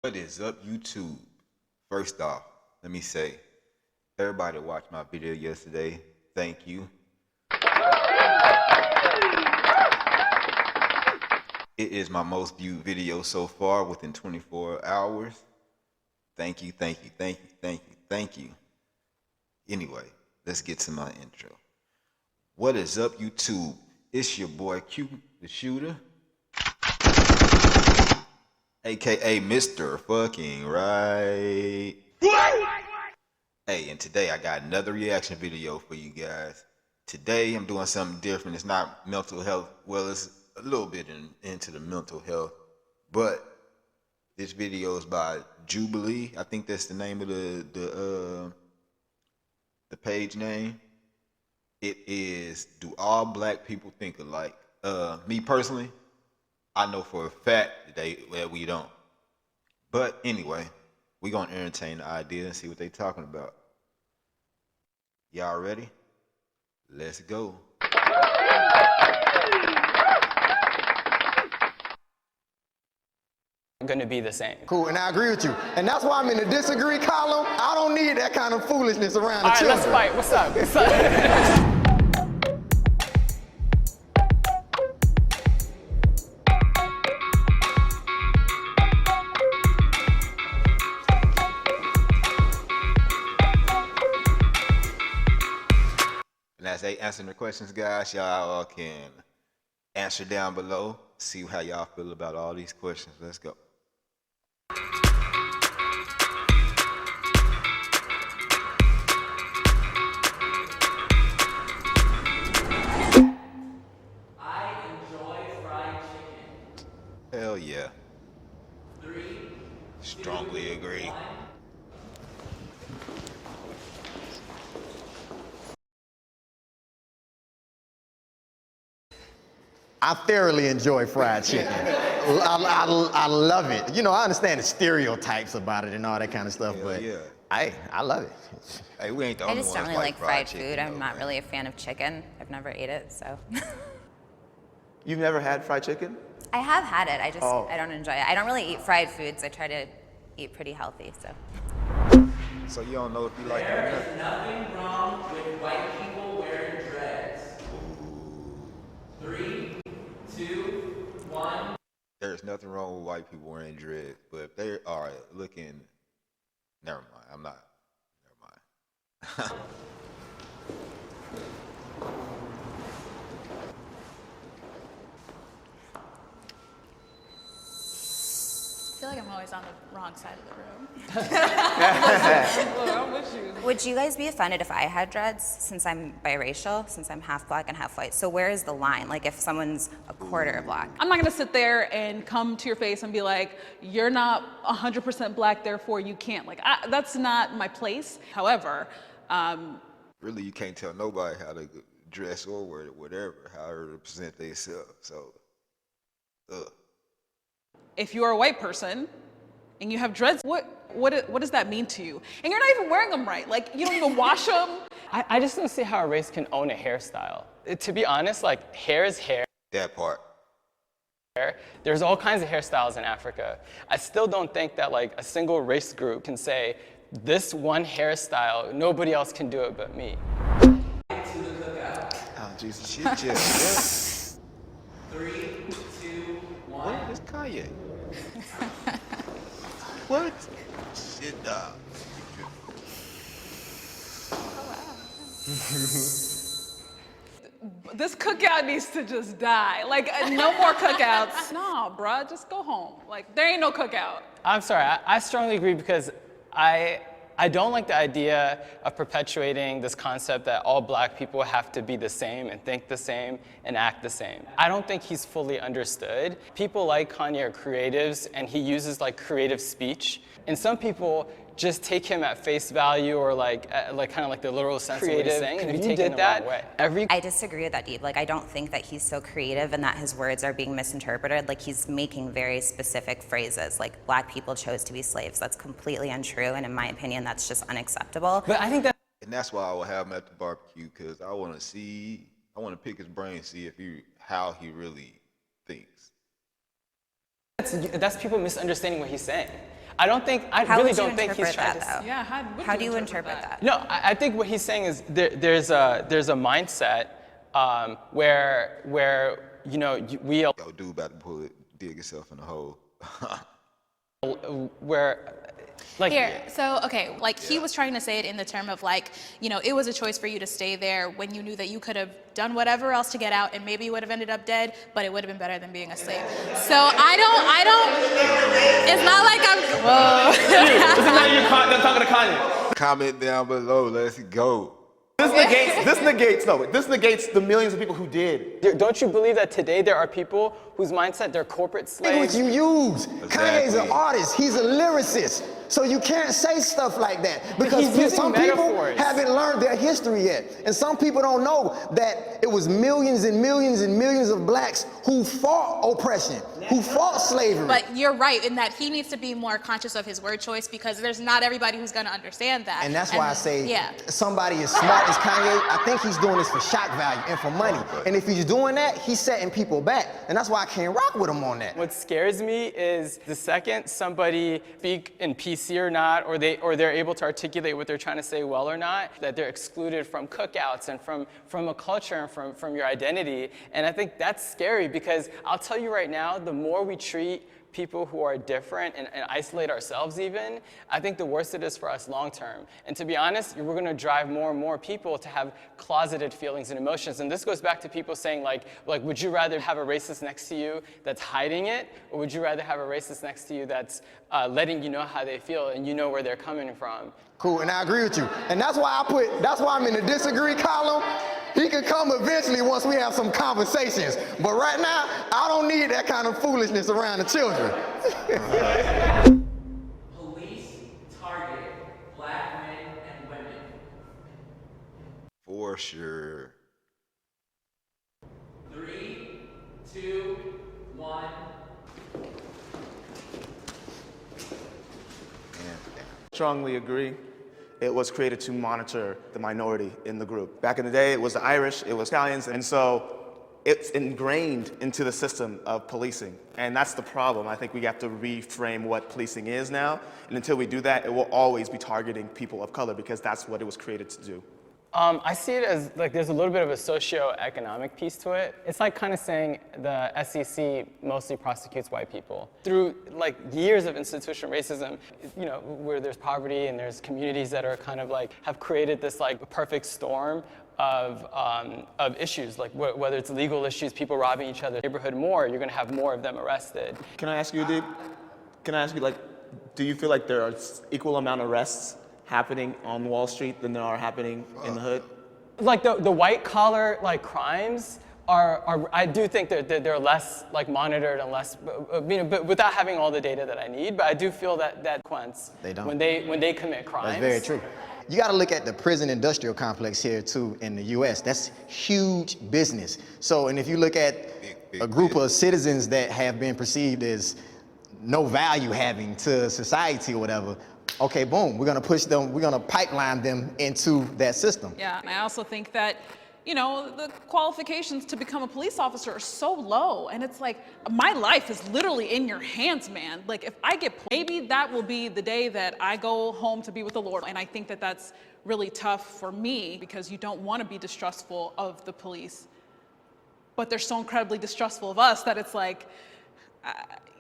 What is up, YouTube? First off, let me say, everybody watched my video yesterday. Thank you. It is my most viewed video so far within 24 hours. Thank you, thank you, thank you, thank you, thank you. Anyway, let's get to my intro. What is up, YouTube? It's your boy Q, the shooter, aka Mr. Fucking Right. Hey, and today I got another reaction video for you guys. Today I'm doing something different. It's not mental health. Well, it's a little bit into the mental health, but this video is by Jubilee. I think that's the name of the page name. It is Do All Black People Think Alike? Me personally, I know for a fact that we don't. But anyway, we're gonna entertain the idea and see what they talking about. Y'all ready? Let's go. Going to be the same. Cool, and I agree with you. And that's why I'm in the disagree column. I don't need that kind of foolishness around the children. Let's fight. What's up? What's up? And as they answer the questions, guys, y'all can answer down below. See how y'all feel about all these questions. Let's go. I enjoy fried chicken. Hell yeah. 3, Strongly agree. I thoroughly enjoy fried chicken. I love it. You know, I understand the stereotypes about it and all that kind of stuff, but yeah. I love it. Hey, we ain't the I only just ones don't really like fried chicken, food. I'm though, not man. really a fan of chicken. I've never ate it, so. You've never had fried chicken? I have had it. I just Oh. I don't enjoy it. I don't really eat fried foods. I try to eat pretty healthy, so. So you don't know if you like it or not? There's nothing wrong with white people wearing dreads. 3, 2, 1. There's nothing wrong with white people wearing dreads, but if they are looking, never mind. I'm not. Never mind. I feel like I'm always on the wrong side of the room. I'm with you. Would you guys be offended if I had dreads, since I'm biracial, since I'm half black and half white? So where is the line? Like if someone's a quarter black? I'm not gonna sit there and come to your face and be like, you're not 100% black, therefore you can't. Like, that's not my place. However, Really, you can't tell nobody how to dress or wear whatever, how to represent themselves. So, if you're a white person and you have dreads, what does that mean to you? And you're not even wearing them right. Like, you don't even wash them. I just don't see how a race can own a hairstyle. To be honest, like, hair is hair. that part. There's all kinds of hairstyles in Africa. I still don't think that, like, a single race group can say, this one hairstyle, nobody else can do it but me. Oh, Jesus. Shit just, 3, 2, 1. what is Kanye? What? Shit, dog. This cookout needs to just die. Like, no more cookouts. Nah, bruh, just go home. Like, there ain't no cookout. I'm sorry, I strongly agree because I don't like the idea of perpetuating this concept that all black people have to be the same and think the same and act the same. I don't think he's fully understood. People like Kanye are creatives and he uses like creative speech. And some people just take him at face value or like kind of like the literal sense of what he's saying. And if you did that, I disagree with that, Deep. Like, I don't think that he's so creative and that his words are being misinterpreted. Like, he's making very specific phrases, like, black people chose to be slaves. That's completely untrue, and in my opinion, that's just unacceptable. But I think that And that's why I will have him at the barbecue, because I want to pick his brain, see how he really thinks. that's people misunderstanding what he's saying. I don't think, I How really would you don't think he's interpret trying that, to. though? Yeah, How do you interpret that? No, I think what he's saying is there's a mindset where you know we Yo, dude about to pull it, dig himself in the hole. where like Here, so okay, like he was trying to say it in the term of like, you know, it was a choice for you to stay there when you knew that you could have done whatever else to get out and maybe you would have ended up dead, but it would have been better than being a slave. So I don't, it's not like I'm, whoa. Listen to you, them talking to Kanye. Comment down below. Let's go. This negates the millions of people who did. Don't you believe that today there are people whose mindset they're corporate Look what slaves? you use. Kanye's an Exactly. artist. He's a lyricist. So you can't say stuff like that because he's using some people metaphors. haven't learned their history yet. And some people don't know that it was millions and millions and millions of blacks who fought oppression, who fought slavery. But you're right in that he needs to be more conscious of his word choice because there's not everybody who's gonna understand that. And that's why I say yeah. somebody as smart as Kanye, I think he's doing this for shock value and for money. And if he's doing that, he's setting people back. And that's why I can't rock with him on that. What scares me is the second somebody speak in PC or not, or they're able to articulate what they're trying to say well or not, that they're excluded from cookouts and from a culture and from your identity. And I think that's scary because I'll tell you right now, the more we treat people who are different and isolate ourselves even, I think the worse it is for us long term. And to be honest, we're gonna drive more and more people to have closeted feelings and emotions. And this goes back to people saying like would you rather have a racist next to you that's hiding it, or would you rather have a racist next to you that's letting you know how they feel and you know where they're coming from? Cool, and I agree with you. And that's why I'm in the disagree column. He can come eventually once we have some conversations. But right now, I don't need that kind of foolishness around the children. Police target black men and women. For sure. 3, 2, 1. Strongly agree. It was created to monitor the minority in the group. Back in the day, it was the Irish, it was Italians, and so it's ingrained into the system of policing. And that's the problem. I think we have to reframe what policing is now. And until we do that, it will always be targeting people of color because that's what it was created to do. I see it as like there's a little bit of a socio-economic piece to it. It's like kind of saying the SEC mostly prosecutes white people. Through like years of institutional racism, you know, where there's poverty and there's communities that are kind of like have created this like perfect storm of issues, like whether it's legal issues, people robbing each other, neighborhood more, you're gonna have more of them arrested. Can I ask you, Deep? Can I ask you, like, do you feel like there are equal amount of arrests happening on Wall Street than there are happening in the hood? Like the white collar like crimes are I do think that they're less like monitored and less, you know, but without having all the data that I need. But I do feel that consequence They don't. when they commit crimes. That's very true. You got to look at the prison industrial complex here too in the U.S. That's huge business. So, and if you look at Big a group of citizens that have been perceived as no value having to society or whatever, okay, boom, we're gonna push them, we're gonna pipeline them into that system. Yeah, and I also think that, you know, the qualifications to become a police officer are so low. And it's like, my life is literally in your hands, man. Like, if I get, maybe that will be the day that I go home to be with the Lord. And I think that that's really tough for me because you don't want to be distrustful of the police. But they're so incredibly distrustful of us that it's like,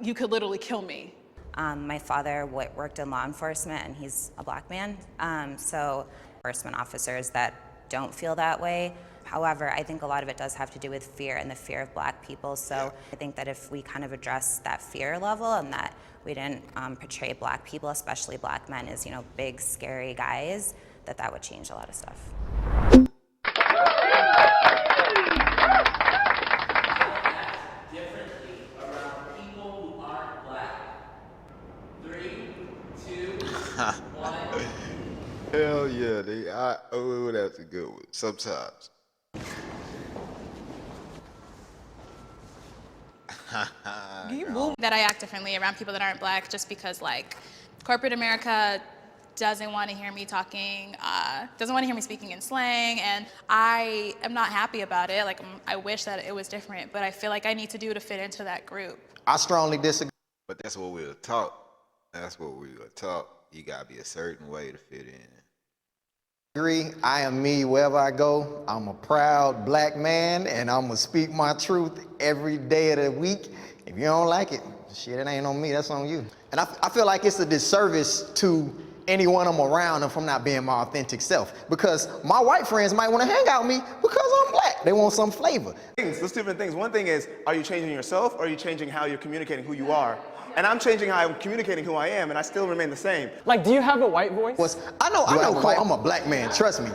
you could literally kill me. My father worked in law enforcement and he's a black man. So enforcement officers that don't feel that way. However, I think a lot of it does have to do with fear and the fear of black people. So I think that if we kind of address that fear level and that we didn't portray black people, especially black men, as, you know, big, scary guys, that would change a lot of stuff. Differently around people who aren't black. 3, 2, 1. Hell yeah, that's a good one. Sometimes. That I act differently around people that aren't black just because like corporate America doesn't want to hear me talking, doesn't want to hear me speaking in slang, and I am not happy about it. Like, I wish that it was different, but I feel like I need to do to fit into that group. I strongly disagree. But that's what we're taught. That's what we were taught. You gotta be a certain way to fit in. Agree. I am me wherever I go. I'm a proud black man, and I'm gonna speak my truth every day of the week. If you don't like it, shit, it ain't on me. That's on you. And I feel like it's a disservice to anyone I'm around if I'm not being my authentic self. Because my white friends might want to hang out with me because I'm black. They want some flavor. There's different things. One thing is, are you changing yourself or are you changing how you're communicating who you are? And I'm changing how I'm communicating who I am, and I still remain the same. Like, do you have a white voice? I know, I'm a black man, trust me.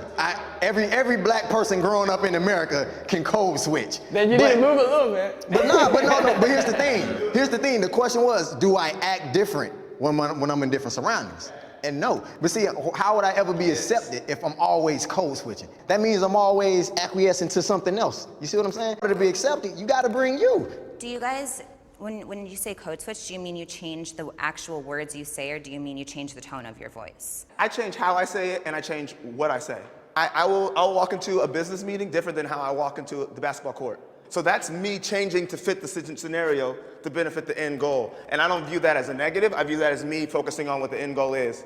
Every black person growing up in America can code switch. Then you need to move a little bit. But here's the thing. Here's the thing. The question was, do I act different when I'm in different surroundings? And no. But see, how would I ever be accepted if I'm always code switching? That means I'm always acquiescing to something else. You see what I'm saying? To be accepted, you gotta bring you. Do you guys, when you say code switch, do you mean you change the actual words you say, or do you mean you change the tone of your voice? I change how I say it, and I change what I say. I'll walk into a business meeting different than how I walk into the basketball court. So that's me changing to fit the scenario to benefit the end goal. And I don't view that as a negative. I view that as me focusing on what the end goal is.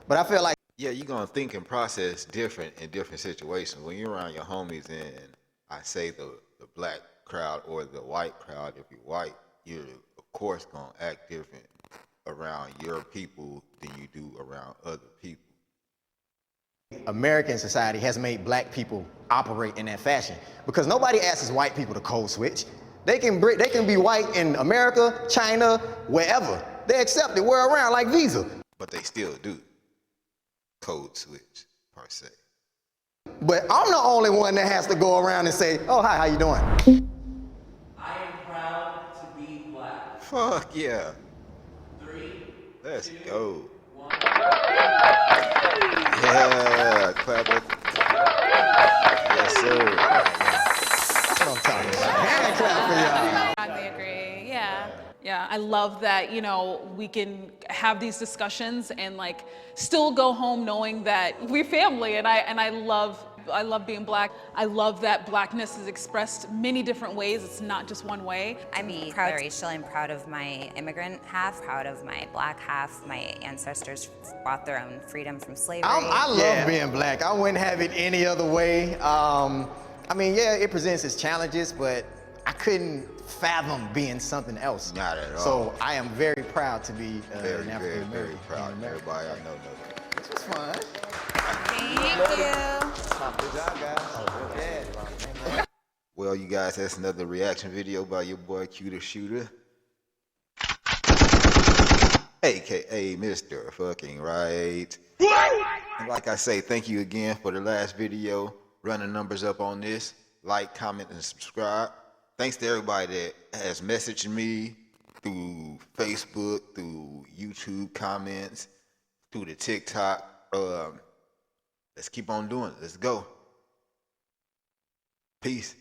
But I feel like, yeah, you're gonna think and process different in different situations. When you're around your homies and I say the black crowd or the white crowd, if you're white, you're of course gonna act different around your people than you do around other people. American society has made black people operate in that fashion because nobody asks white people to code switch. They can be white in America, China, wherever. They accept it. We're around like Visa. But they still do code switch per se. But I'm the only one that has to go around and say, oh, hi, how you doing? I am proud to be black. Fuck yeah. 3, Let's 2, go. 1. Yeah, clap it. Yes, sir. That's what I'm talking about. Hand clap for y'all. I agree. Yeah. Yeah, I love that, we can have these discussions and like still go home knowing that we're family, and I love being black. I love that blackness is expressed many different ways. It's not just one way. I'm biracial. I'm proud of my immigrant half, proud of my black half. My ancestors bought their own freedom from slavery. I love being black. I wouldn't have it any other way. I mean, yeah, it presents its challenges, but I couldn't fathom being something else. Not at all. So I am very proud to be Very, an very, African very American. proud. Everybody I know that. This was fun. Thank you. Good job, guys. Yeah. Well, you guys, that's another reaction video by your boy Q the Shooter, aka Mr. Fucking Right. And like I say, thank you again for the last video. Run the numbers up on this. Like, comment, and subscribe. Thanks to everybody that has messaged me through Facebook, through YouTube comments, through the TikTok. Let's keep on doing it. Let's go. Peace.